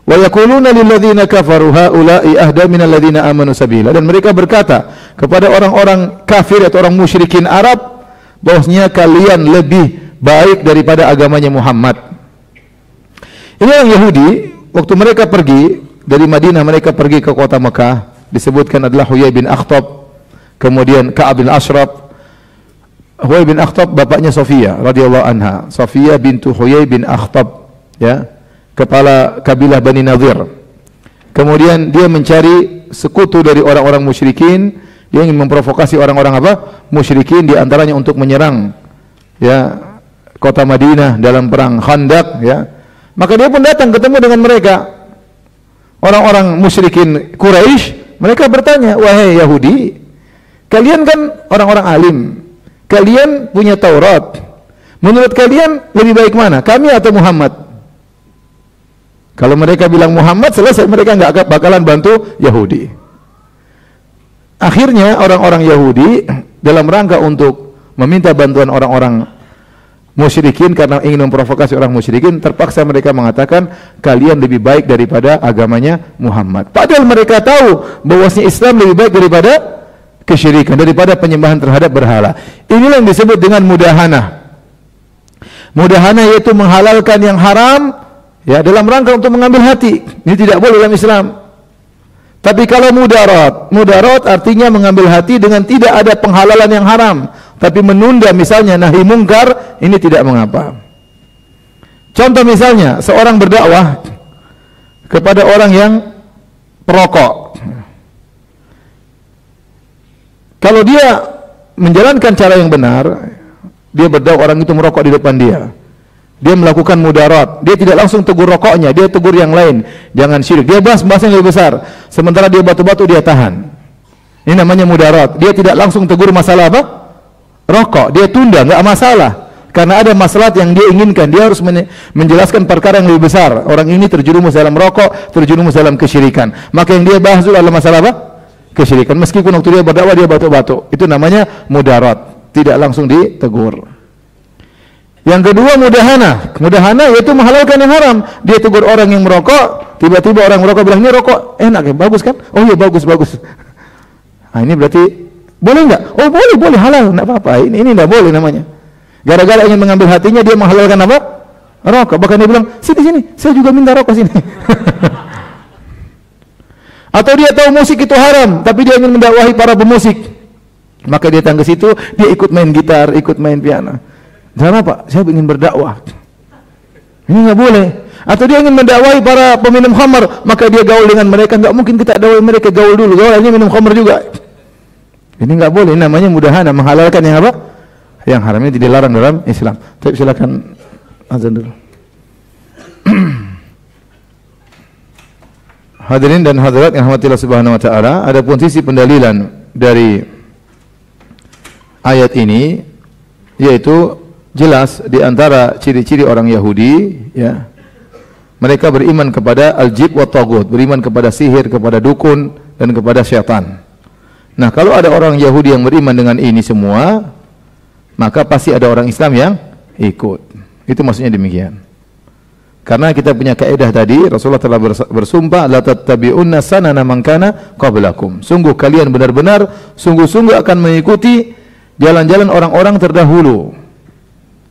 Wa yaquluna lil ladzina kafaru haula'i ahda minal ladzina amanu sabila, dan mereka berkata kepada orang-orang kafir atau orang musyrikin Arab bahwasanya kalian lebih baik daripada agamanya Muhammad. Ini orang Yahudi waktu mereka pergi dari Madinah, mereka pergi ke kota Mekah, disebutkan adalah Huyai bin Akhtab, kemudian Ka'ab bin Ashraf. Huyai bin Akhtab bapaknya Sofia radhiyallahu anha, Sofia bintu Huyai bin Akhtab, ya, kepala kabilah Bani Nadir. Kemudian dia mencari sekutu dari orang-orang musyrikin. Dia ingin memprovokasi orang-orang apa? Musyrikin, di antaranya untuk menyerang ya kota Madinah dalam perang Khandaq ya. Maka dia pun datang ketemu dengan mereka. Orang-orang musyrikin Quraisy, mereka bertanya, "Wahai Yahudi, kalian kan orang-orang alim. Kalian punya Taurat. Menurut kalian lebih baik mana? Kami atau Muhammad?" Kalau mereka bilang Muhammad, selesai, mereka nggak bakalan bantu Yahudi. Akhirnya orang-orang Yahudi dalam rangka untuk meminta bantuan orang-orang musyrikin karena ingin memprovokasi orang musyrikin, terpaksa mereka mengatakan kalian lebih baik daripada agamanya Muhammad. Padahal mereka tahu bahwasanya Islam lebih baik daripada kesyirikan, daripada penyembahan terhadap berhala. Inilah yang disebut dengan mudahanah. Mudahanah yaitu menghalalkan yang haram ya dalam rangka untuk mengambil hati. Ini tidak boleh dalam Islam. Tapi kalau mudarat artinya mengambil hati dengan tidak ada penghalalan yang haram, tapi menunda misalnya nahi mungkar, ini tidak mengapa. Contoh misalnya, seorang berdakwah kepada orang yang perokok. Kalau dia menjalankan cara yang benar, dia berdakwah orang itu merokok di depan dia. Dia melakukan mudarat. Dia tidak langsung tegur rokoknya, dia tegur yang lain. Jangan syirik. Dia bahas yang lebih besar. Sementara dia batu-batu, dia tahan. Ini namanya mudarat. Dia tidak langsung tegur masalah apa? Rokok. Dia tunda, enggak masalah. Karena ada masalah yang dia inginkan. Dia harus menjelaskan perkara yang lebih besar. Orang ini terjerumus dalam rokok, terjerumus dalam kesyirikan. Maka yang dia bahas dulu adalah masalah apa? Kesyirikan. Meskipun waktu dia berdakwah dia batu-batu. Itu namanya mudarat. Tidak langsung ditegur. Yang kedua mudahana. Mudahana yaitu menghalalkan yang haram. Dia tegur orang yang merokok, tiba-tiba orang merokok bilang, "Ini rokok enak ya, bagus kan?" "Oh iya, bagus." Nah, ini berarti boleh enggak? "Oh, boleh, halal, enggak apa-apa." Ini enggak boleh namanya. Gara-gara ingin mengambil hatinya dia menghalalkan apa? Rokok. Bahkan dia bilang, "Sini, saya juga minta rokok sini." Atau dia tahu musik itu haram, tapi dia ingin mendakwahi para pemusik. Maka dia datang ke situ, dia ikut main gitar, ikut main piano. Kenapa Pak? Saya ingin berdakwah. Ini enggak boleh. Atau dia ingin mendakwahi para peminum khamar, maka dia gaul dengan mereka. Enggak mungkin kita dakwahi mereka, gaul dulu. Gaul ini minum khamar juga. Ini enggak boleh. Ini namanya mudahana, menghalalkan yang apa? Yang haramnya tidak dilarang dalam Islam. Tapi silakan azan dulu. Hadirin dan hadirat yang rahmatillah subhanahu wa ta'ala, adapun sisi pendalilan dari ayat ini, yaitu jelas di antara ciri-ciri orang Yahudi, ya, mereka beriman kepada al-jib wa taghut, beriman kepada sihir, kepada dukun, dan kepada syaitan. Nah, kalau ada orang Yahudi yang beriman dengan ini semua, maka pasti ada orang Islam yang ikut. Itu maksudnya demikian. Karena kita punya kaidah tadi, Rasulullah telah bersumpah, la tattabi'unna sanana man kana qablakum. Sungguh kalian benar-benar sungguh-sungguh akan mengikuti jalan-jalan orang-orang terdahulu,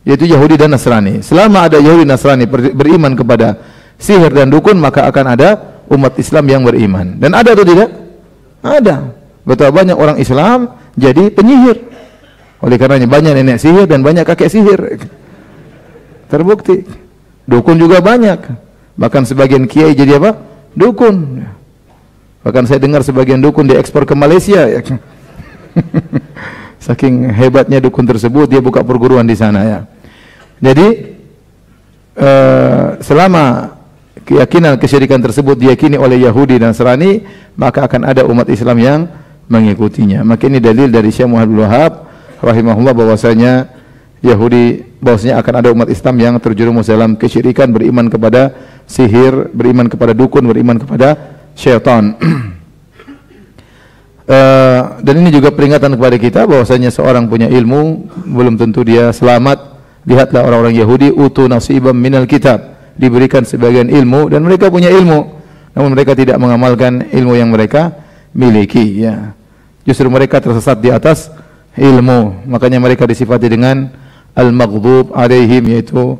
yaitu Yahudi dan Nasrani. Selama ada Yahudi dan Nasrani beriman kepada sihir dan dukun, maka akan ada umat Islam yang beriman. Dan ada atau tidak? Ada. Betapa banyak orang Islam jadi penyihir. Oleh karenanya banyak nenek sihir dan banyak kakek sihir. Terbukti. Dukun juga banyak. Bahkan sebagian kiai jadi apa? Dukun. Bahkan saya dengar sebagian dukun diekspor ke Malaysia. Saking hebatnya dukun tersebut, dia buka perguruan di sana, ya. Jadi selama keyakinan kesyirikan tersebut diyakini oleh Yahudi dan Nasrani, maka akan ada umat Islam yang mengikutinya. Maka ini dalil dari Syekh Muhammad bin Wahab rahimahullah bahwasanya bahwasanya akan ada umat Islam yang terjerumus dalam kesyirikan, beriman kepada sihir, beriman kepada dukun, beriman kepada syaitan. Dan ini juga peringatan kepada kita bahwasanya seorang punya ilmu belum tentu dia selamat. Lihatlah orang-orang Yahudi, utu nasibam minal kitab, diberikan sebagian ilmu dan mereka punya ilmu, namun mereka tidak mengamalkan ilmu yang mereka miliki, ya. Justru mereka tersesat di atas ilmu. Makanya mereka disifati dengan al-maghdub alaihim, yaitu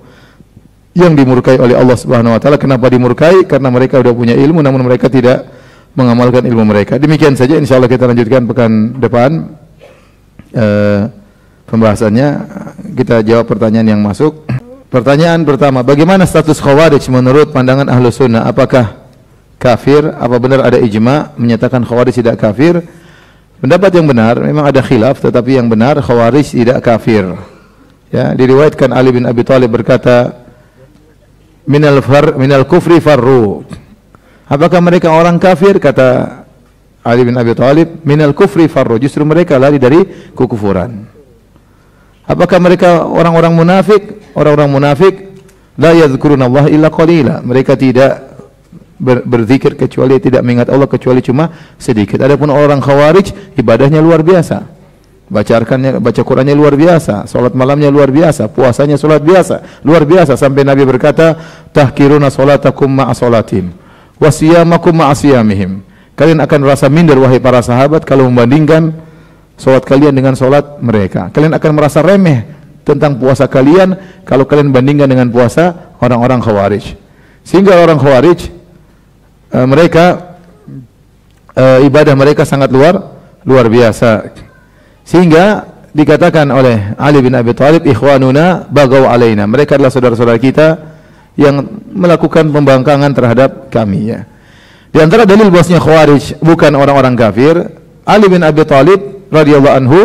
yang dimurkai oleh Allah Subhanahu wa taala. Kenapa dimurkai? Karena mereka sudah punya ilmu namun mereka tidak mengamalkan ilmu mereka. Demikian saja, insyaallah kita lanjutkan pekan depan pembahasannya. Kita jawab pertanyaan yang masuk. Pertanyaan pertama, bagaimana status Khawarij menurut pandangan Ahlus Sunnah? Apakah kafir? Apa benar ada ijma menyatakan Khawarij tidak kafir? Pendapat yang benar, memang ada khilaf, tetapi yang benar Khawarij tidak kafir. Ya, diriwayatkan Ali bin Abi Thalib berkata, minal kufri farru. Apakah mereka orang kafir? Kata Ali bin Abi Thalib, minal kufri farru. Justru mereka lari dari kekufuran. Apakah mereka orang-orang munafik? Orang-orang munafik la yadhkurunallaha illa qalila. Mereka tidak berzikir kecuali, tidak mengingat Allah kecuali cuma sedikit. Adapun orang Khawarij, ibadahnya luar biasa. Baca Qur'annya luar biasa, salat malamnya luar biasa, puasanya salat biasa, luar biasa, sampai Nabi berkata, tahkiruna salatakum ma'a salatim wa siyamakum ma'a siyamihim. Kalian akan merasa minder wahai para sahabat kalau membandingkan salat kalian dengan salat mereka. Kalian akan merasa remeh tentang puasa kalian kalau kalian bandingkan dengan puasa orang-orang Khawarij. Sehingga orang Khawarij mereka ibadah mereka sangat luar biasa. Sehingga dikatakan oleh Ali bin Abi Thalib, ikhwanuna bagaw alaina. Mereka adalah saudara-saudara kita yang melakukan pembangkangan terhadap kami ya. Di antara dalil bahwasanya Khawarij bukan orang-orang kafir, Ali bin Abi Thalib radhiyallahu anhu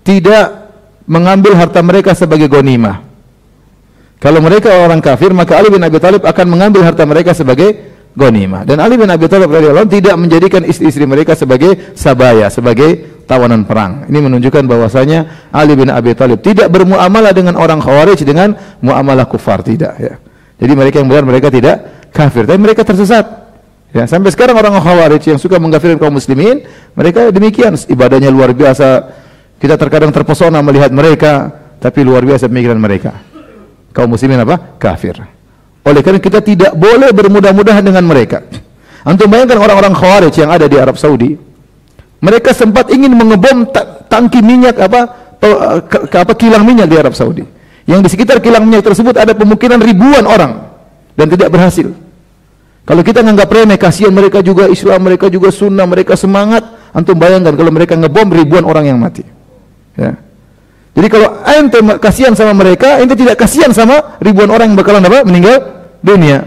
tidak mengambil harta mereka sebagai ghanimah. Kalau mereka orang kafir, maka Ali bin Abi Thalib akan mengambil harta mereka sebagai ghanimah. Dan Ali bin Abi Thalib radhiyallahu anhu tidak menjadikan istri-istri mereka sebagai sabaya, sebagai tawanan perang. Ini menunjukkan bahwasanya Ali bin Abi Thalib tidak bermuamalah dengan orang Khawarij dengan muamalah kufar, tidak ya. Jadi mereka yang benar, mereka tidak kafir, tapi mereka tersesat. Ya, sampai sekarang orang Khawarij yang suka mengkafirkan kaum muslimin, mereka demikian, ibadahnya luar biasa. Kita terkadang terpesona melihat mereka, tapi luar biasa pemikiran mereka. Kaum muslimin apa? Kafir. Oleh karena kita tidak boleh bermudah-mudahan dengan mereka. Antum bayangkan orang-orang Khawarij yang ada di Arab Saudi. Mereka sempat ingin mengebom tangki minyak kilang minyak di Arab Saudi. Yang di sekitar kilang minyak tersebut ada pemukiman ribuan orang dan tidak berhasil. Kalau kita nganggap remeh, kasihan mereka juga Islam, mereka juga sunnah, mereka semangat. Antum bayangkan kalau mereka ngebom ribuan orang yang mati. Ya. Jadi kalau ente kasihan sama mereka, ente tidak kasihan sama ribuan orang yang bakalan apa? Meninggal dunia.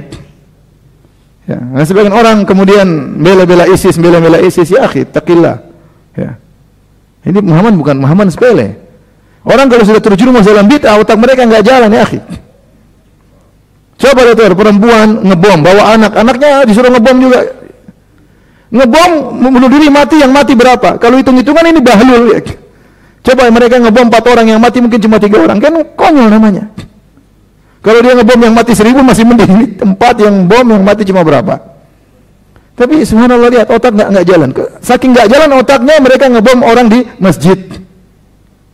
Ya, nah sebagian orang kemudian bela-bela ISIS, ya akhi, taqillah. Ya. Ini Muhammad sepele. Orang kalau sudah terjerumus dalam bid'ah, otak mereka enggak jalan ya akhi. Coba lihat perempuan ngebom, bawa anaknya disuruh ngebom juga. Ngebom bunuh diri mati, yang mati berapa? Kalau hitung-hitungan ini bahlul ya. Coba mereka ngebom 4 orang, yang mati mungkin cuma 3 orang, kan konyol namanya. Kalau dia ngebom yang mati 1000 masih mending. Ini tempat yang bom yang mati cuma berapa? Tapi subhanallah, lihat otak nggak jalan. Saking nggak jalan otaknya, mereka ngebom orang di masjid.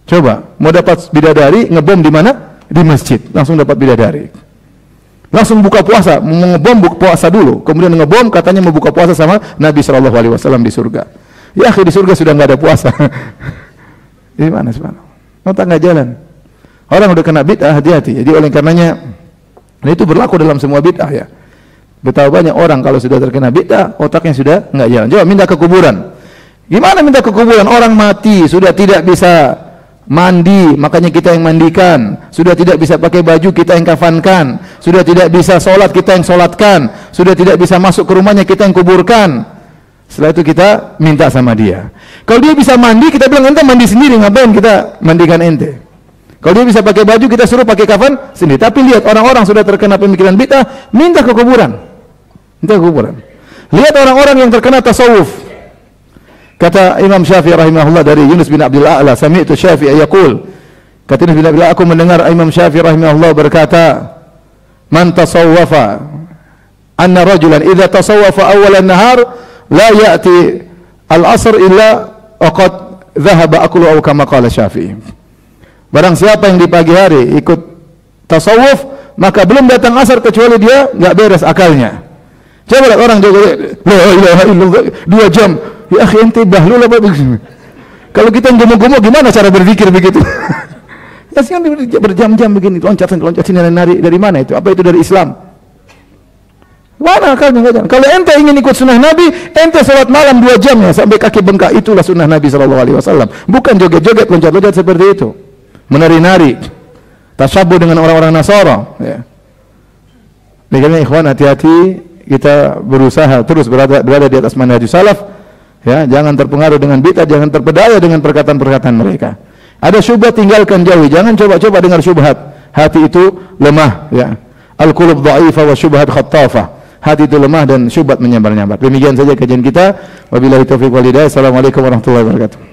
Coba mau dapat bidadari, ngebom di mana? Di masjid, langsung dapat bidadari. Langsung buka puasa, mau ngebom buka puasa dulu, kemudian ngebom katanya mau buka puasa sama Nabi SAW di surga. Ya akhir di surga sudah nggak ada puasa. Di mana subhanallah? Otak nggak jalan. Orang udah kena bid'ah, hati-hati. Jadi oleh karenanya, itu berlaku dalam semua bid'ah ya. Betapa banyak orang kalau sudah terkena bid'ah, otaknya sudah nggak jalan. Coba minta ke kuburan. Gimana minta ke kuburan? Orang mati, sudah tidak bisa mandi, makanya kita yang mandikan. Sudah tidak bisa pakai baju, kita yang kafankan. Sudah tidak bisa sholat, kita yang sholatkan. Sudah tidak bisa masuk ke rumahnya, kita yang kuburkan. Setelah itu kita minta sama dia. Kalau dia bisa mandi, kita bilang ente mandi sendiri, ngapain kita mandikan ente? Kalau dia bisa pakai baju, kita suruh pakai kafan sendiri. Tapi lihat orang-orang sudah terkena pemikiran bid'ah, minta ke kuburan. Minta ke kuburan. Lihat orang-orang yang terkena tasawuf. Kata Imam Syafi'i rahimahullah dari Yunus bin Abdul A'la, sami'tu Syafi'i yaqul. Kata Yunus bin Abdul A'la, aku mendengar Imam Syafi'i rahimahullah berkata, man tasawwafa anna rajulan idza tasawwafa awwal an-nahar la ya'ti al-'asr illa waqad dhahaba aklu aw kama qala Syafi'i. Barang siapa yang di pagi hari ikut tasawuf, maka belum datang asar kecuali dia enggak beres akalnya. Coba lihat orang jaga la ilaha illallah 2 jam. Ya akhi, ente bahlul apa begini? Kalau kita gemuk-gemuk gimana cara berpikir begitu? Ya sih berjam-jam begini, loncat sini nari dari mana itu? Apa itu dari Islam? Mana akalnya enggak jalan? Kalau ente ingin ikut sunnah Nabi, ente salat malam 2 jam ya sampai kaki bengkak, itulah sunnah Nabi SAW. Bukan joget-joget, loncat-loncat seperti itu, menari-nari, tasyabuh dengan orang-orang Nasara. Ya. Makanya ikhwan, hati-hati, kita berusaha terus berada di atas manhaj salaf. Ya, jangan terpengaruh dengan bid'ah, jangan terpedaya dengan perkataan-perkataan mereka. Ada syubhat, tinggalkan, jauhi. Jangan coba-coba dengar syubhat. Hati itu lemah, ya. Al-qulub dha'ifah wa syubhat khattafah. Hati itu lemah dan syubhat menyebar-nyebar. Demikian saja kajian kita. Wabillahi taufiq wal hidayah. Assalamualaikum warahmatullahi wabarakatuh.